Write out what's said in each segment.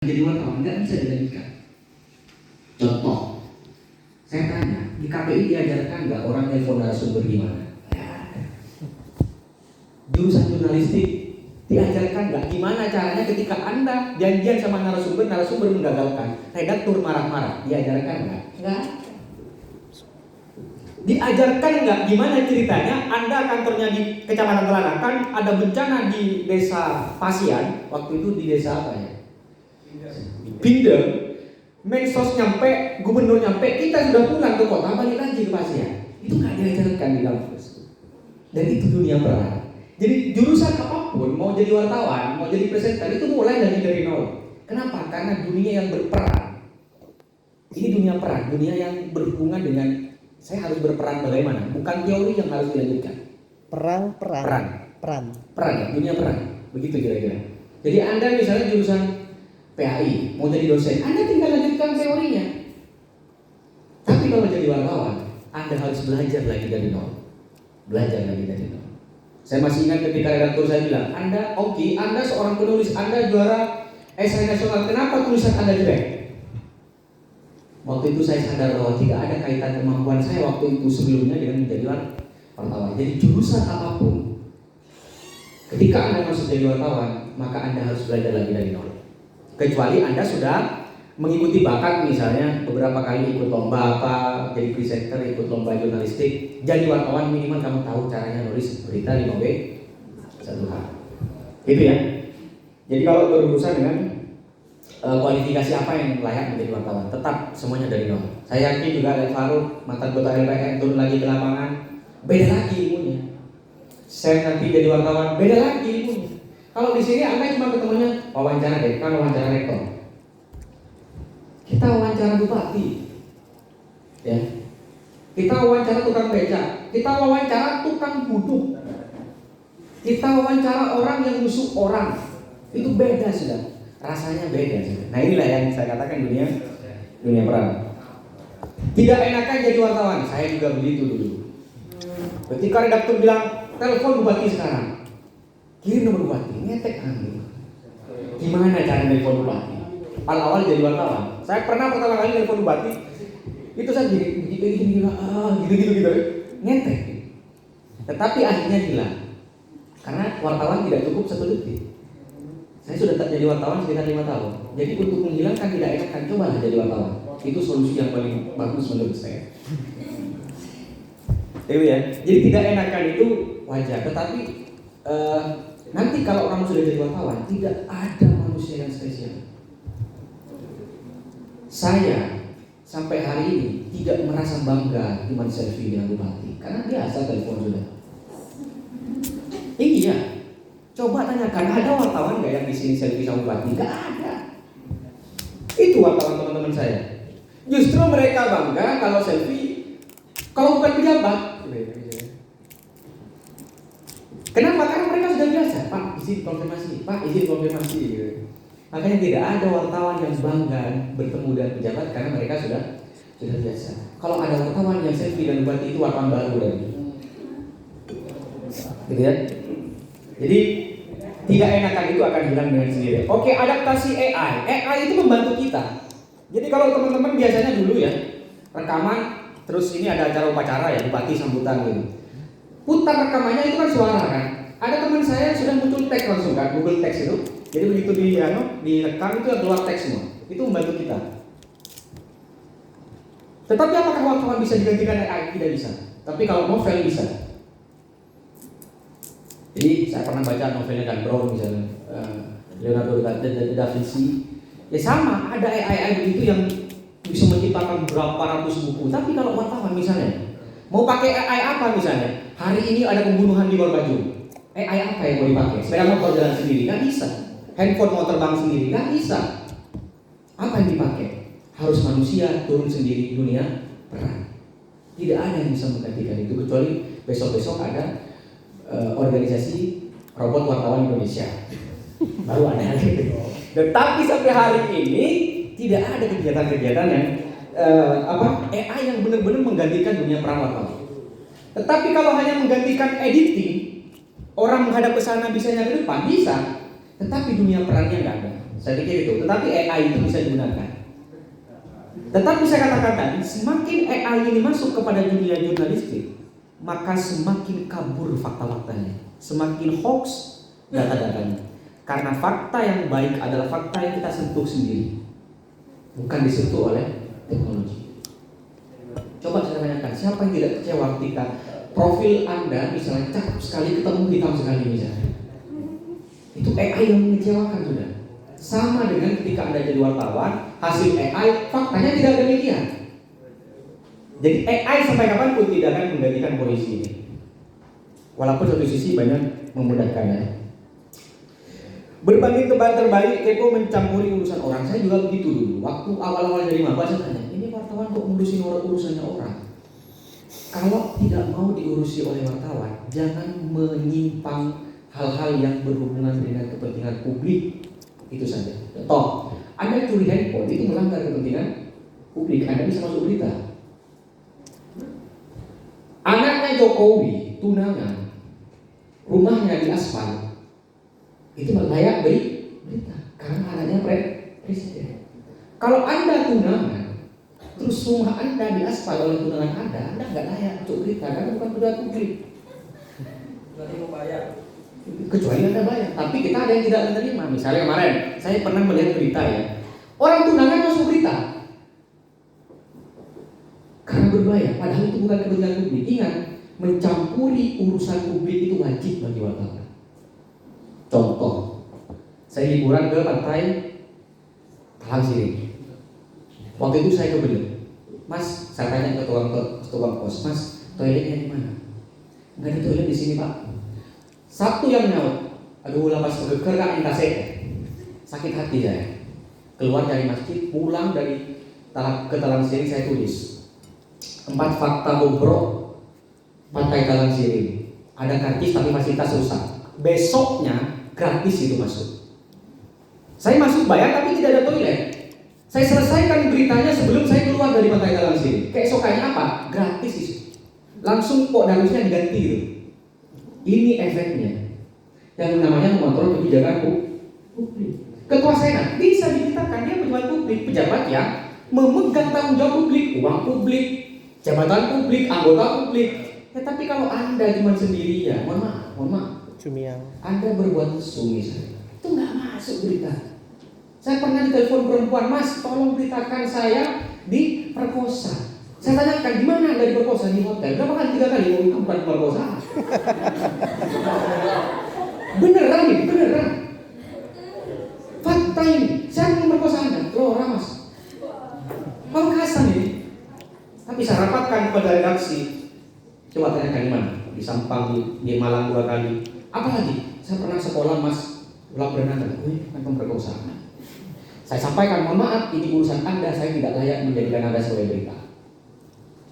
Jadi wartawan nggak bisa dilanjutkan. Contoh, saya tanya, di KPI diajarkan nggak orang telepon narasumber gimana? Jurusan jurnalistik diajarkan nggak gimana caranya ketika Anda janjian sama narasumber menggagalkan, redaktur marah-marah, diajarkan nggak? Nggak. Diajarkan nggak gimana ceritanya Anda kantornya di Kecamatan Telanakan, ada bencana di desa Pasian, waktu itu di desa apa ya? Pindem, Mensos nyampe, gubernur nyampe, kita sudah pulang ke kota, balik lagi ke Pasian. Itu nggak diajarkan di kampus. Dan itu dunia peran. Jadi jurusan apapun, mau jadi wartawan, mau jadi presenter, itu mulai dari nol. Kenapa? Karena dunia yang berperan. Ini dunia peran, dunia yang berhubungan dengan saya harus berperan bagaimana, bukan teori yang harus dilanjutkan. Peran ya, dunia peran. Begitu kira-kira. Jadi Anda misalnya jurusan PAI, mau jadi dosen, Anda tinggal lanjutkan teorinya. Tapi kalau jadi wartawan, Anda harus belajar lagi dari nol. Saya masih ingat ketika redaktur saya bilang, Anda Anda seorang penulis, Anda juara esai nasional, kenapa tulisan Anda jelek? Waktu itu saya sadar bahwa tidak ada kaitan kemampuan saya waktu itu sebelumnya dengan menjadi wartawan. Jadi jurusan apapun, ketika Anda masuk jadi wartawan, maka Anda harus belajar lagi dari nol. Kecuali Anda sudah mengikuti bakat, misalnya beberapa kali ikut lomba apa, jadi presenter, ikut lomba jurnalistik, jadi wartawan minimal kamu tahu caranya nulis berita 5W 1H. Gitu ya. Jadi kalau berurusan dengan kualifikasi apa yang layak menjadi wartawan, tetap semuanya dari nol. Saya yakin juga Alex Faruk, mantan kota LPM, turun lagi ke lapangan, beda lagi ilmunya. Saya nanti jadi wartawan, beda lagi ilmunya. Kalau di sini Anda cuma ketemunya wawancara dekan, wawancara rektor. Kita wawancara bupati, ya. Kita wawancara tukang beca, kita wawancara tukang buduk, kita wawancara orang yang nusuk orang. Itu beda sudah, rasanya beda sudah. Nah inilah yang saya katakan dunia peran. Tidak enakan jadi wartawan, saya juga begitu dulu. Ketika redaktur bilang telepon bupati sekarang, kirim nomor bupati, ngetek kan. Gimana cara telepon bupati? Awal-awal jadi wartawan, saya pernah pertama kali telepon bupati, itu saya gini, ngetek. Tetapi akhirnya hilang, karena wartawan tidak cukup 1 detik. Saya sudah tak jadi wartawan sekitar 5 tahun. Jadi untuk menghilangkan tidak enakan, cobalah jadi wartawan. Itu solusi yang paling bagus menurut saya. Ya. Jadi tidak enakan itu wajar, tetapi nanti kalau kamu sudah jadi wartawan, tidak ada manusia yang spesial. Saya sampai hari ini tidak merasa bangga cuma selfie dengan bupati, karena biasa telepon sudah. Iya, coba tanyakan, ada wartawan nggak yang di sini selfie sama bupati? Nggak ada. Itu wartawan teman-teman saya. Justru mereka bangga kalau selfie, kalau bukan pejabat. Kenapa? Karena mereka sudah biasa. Pak, izin konfirmasi. Makanya tidak ada wartawan yang bangga bertemu dengan pejabat karena mereka sudah biasa. Kalau ada wartawan yang selfie dan bupati, itu wartawan baru lagi. Gitu ya. Jadi tidak enakan itu akan hilang dengan sendiri. Oke, adaptasi AI. AI itu membantu kita. Jadi kalau teman-teman biasanya dulu ya, rekaman, terus ini ada acara upacara ya, bupati sambutan gitu. Putar rekamannya itu kan suara kan. Ada teman saya sudah muncul teks langsung kan, Google Teks itu. Jadi begitu direkam itu keluar teks semua. Itu membantu kita. Tetapi apakah wartawan bisa digantikan AI? Tidak bisa. Tapi kalau novel bisa. Jadi saya pernah baca novelnya Dan Brown misalnya, Leonardo da Vinci. Ya sama, ada AI begitu yang bisa menciptakan berapa ratus buku. Tapi kalau wartawan misalnya mau pakai AI apa misalnya? Hari ini ada pembunuhan di Gorbaju. AI apa yang mau dipakai? Sepeda motor jalan sendiri? Nggak bisa. Handphone mau terbang sendiri? Nggak bisa. Apa yang dipakai? Harus manusia turun sendiri dunia peran. Tidak ada yang bisa menggantikan itu kecuali besok-besok ada organisasi robot wartawan Indonesia. Baru ada gitu. Tetapi sampai hari ini tidak ada kegiatan-kegiatan yang AI yang benar-benar menggantikan dunia peran wartawan. Tetapi kalau hanya menggantikan editing, orang menghadap ke sana bisanya ke depan bisa, tetapi dunia perannya nggak ada. Saya pikir itu. Tetapi AI itu bisa digunakan. Tetapi saya katakan tadi, semakin AI ini masuk kepada dunia jurnalistik, maka semakin kabur fakta-faktanya, semakin hoax data-datanya. Karena fakta yang baik adalah fakta yang kita sentuh sendiri, bukan disentuh oleh teknologi. Coba saya tanyakan, siapa yang tidak kecewa ketika profil Anda misalnya cakep sekali ketemu hitam sekali misalnya? Itu AI yang mengecewakan sudah. Sama dengan ketika Anda jadi wartawan, hasil AI faktanya tidak demikian. Jadi AI sampai kapanpun tidak akan menggantikan polisi ini. Walaupun satu sisi banyak memudahkannya. Berbanding terbalik, kepo mencampuri urusan orang. Saya juga begitu dulu. Waktu awal-awal jadi maba saya tanya, ini wartawan kok ngurusin urusannya orang? Kalau tidak mau diurusi oleh wartawan, jangan menyimpang hal-hal yang berhubungan dengan kepentingan publik. Itu saja. Toh, Anda curi handphone itu melanggar kepentingan publik. Anda bisa masuk berita. Anaknya Jokowi tunangan, rumahnya di aspal, itu layak berita karena anaknya presiden. Kalau Anda tunangan, terus rumah Anda di aspal oleh tunangan Anda nggak layak untuk berita karena bukan pejabat publik. Berarti mau bayar. Kecuali Anda bayar. Tapi kita ada yang tidak menerima. Misalnya kemarin saya pernah melihat berita ya, orang tunangan masuk berita karena berbayar, padahal itu bukan kepentingan publik. Ingat, mencampuri urusan publik itu wajib bagi wartawan. Contoh, saya liburan ke pantai Talang Siring. Waktu itu saya kebelet, Mas, saya tanya ke tukang pos, Mas, toiletnya di mana? Nggak ada toilet di sini Pak. Sabtu yang nyaut, aduh lapas keker kak intase, sakit hati saya. Keluar dari masjid, pulang dari ke Talang Siring, saya tulis 4 fakta bobrok pantai Talang Siring. Ada karcis tapi fasilitas rusak. Besoknya gratis itu masuk. Saya masuk bayar tapi tidak ada toilet. Saya selesaikan beritanya sebelum saya keluar dari pantai Talang Siring. Keesokannya apa? Gratis itu. Langsung kok harusnya diganti itu. Ini efeknya. Yang namanya mengontrol kebijakan publik. Ketua Senat bisa diberitakan dia pejabat publik, pejabat yang memegang tanggung jawab publik, uang publik, jabatan publik, anggota publik. Tapi kalau Anda cuma sendirian, mohon maaf. Anda berbuat mesum misalnya, itu nggak masuk berita. Saya pernah ditelepon perempuan, Mas, tolong beritakan saya diperkosa. Saya tanyakan, di mana Anda diperkosa? Di hotel. Berapa kali? 3 kali. Oh, itu bukan perkosa. Beneran ini, beneran. Fakta ini. Saya memperkosa Anda. Loh, Mas. Pamekasan ini. Tapi saya rapatkan kepada redaksi. Coba tanyakan di mana? Di Sampang, di Malang 2 kali. Apalagi, saya pernah sekolah Mas ulang berenang. Bukan pemerkosaan. Saya sampaikan, mohon maaf, ini urusan Anda, saya tidak layak menjadikan Anda sebagai berita.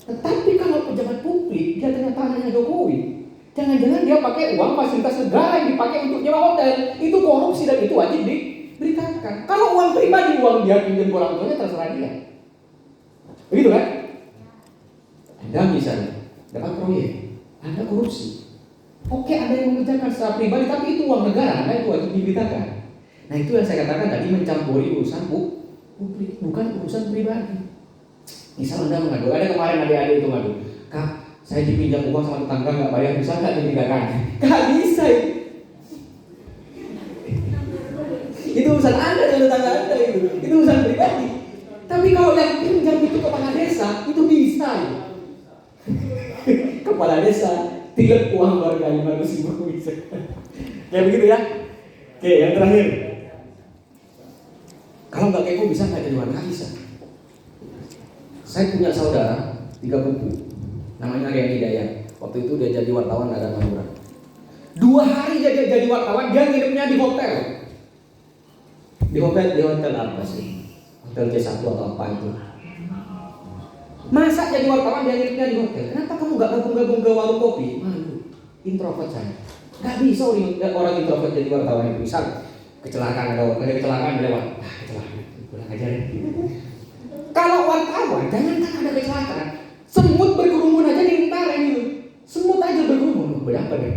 Tetapi kalau pejabat publik, dia ternyata anaknya Jokowi, jangan-jangan dia pakai uang fasilitas negara yang dipakai untuk nyewa hotel, itu korupsi dan itu wajib diberitakan. Kalau uang pribadi, uang dia pinjam orang tuanya, terserah dia. Begitu kan? Anda misalnya dapat proyek, Anda korupsi. Oke, ada yang mengerjakan secara pribadi, tapi itu uang negara, Anda itu wajib diberitakan. Nah itu yang saya katakan tadi, mencampuri urusan publik, bukan urusan pribadi. Misal Anda mengadu, ada kemarin adik-adik itu ngadu, Kak, saya dipinjam uang sama tetangga nggak bayar, bisa nggak ditinggalkan? Nggak bisa itu. Itu urusan Anda dan tetangga Anda itu urusan pribadi. Tapi kalau yang pinjam itu kepala desa, itu bisa. Kepala desa tiga uang warga 500.000 bisa. Kayak begitu ya. Oke, yang terakhir. Kalau nggak kepo bisa nggak jadi warga? Bisa. Saya punya saudara 3 buku, namanya Rian Hidayat. Waktu itu dia jadi wartawan ada Madura. 2 hari dia jadi wartawan, dia nginepnya di hotel. Di hotel apa sih? Hotel C1 atau apa itu? Masa jadi wartawan dia nginepnya di hotel? Kenapa kamu nggak gabung ke warung kopi? Malu, introvert saya. Nggak bisa orang introvert jadi wartawan itu. Misal kecelakaan ada kecelakaan lewat, kecelakaan, pulang aja deh. Kalau wartawan, jangankan ada kecelakaan, semut berkerumun aja di utara ini, semut aja berkerumun, berapa deh?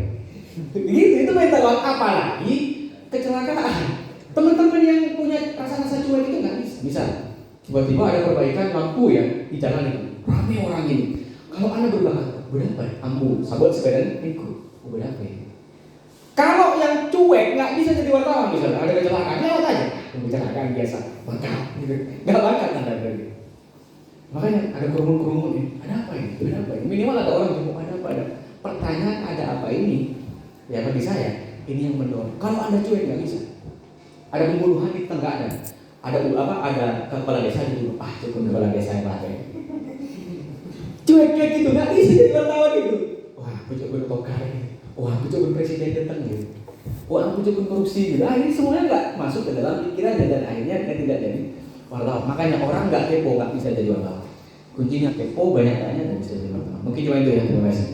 Gitu, itu mental apalagi kecelakaan. Teman-teman yang punya Misal, tiba-tiba ada perbaikan lampu ya di jalan itu, ramai orang ini. Kalau Anda berbakat, berapa ya? Ambu, sahabat sepeda ikut, berapa ya? Kalau yang cuek nggak bisa jadi wartawan, misalnya ada kecelakaan, lewat aja. Kecelakaan biasa, bakat, gitu. Nggak bakat Anda berarti. Makanya ada kerumun-kerumun ini, ada apa ini? Ada apa ini? Minimal ada orang jemput, ada apa? Ada pertanyaan, ada apa ini? Ya bagi saya, ini yang mendorong. Kalau Anda cuek nggak bisa. Ada pembunuhan di tengah ada. Ada kepala desa gitu, cukup kepala desa yang pakai. Cuek-cuek gitu, nggak bisa jadi wartawan gitu. Wah, aku coba bertokar ini. Wah, aku coba presiden datang gitu. Wah, aku coba korupsi gitu. Ini semuanya nggak masuk ke dalam pikirannya dan akhirnya tidak jadi wartawan. Makanya orang nggak kepo nggak bisa jadi wartawan. Kuncinya kepo, banyak tanya dan bisa jadi wartawan. Mungkin cuma itu ya, terima kasih.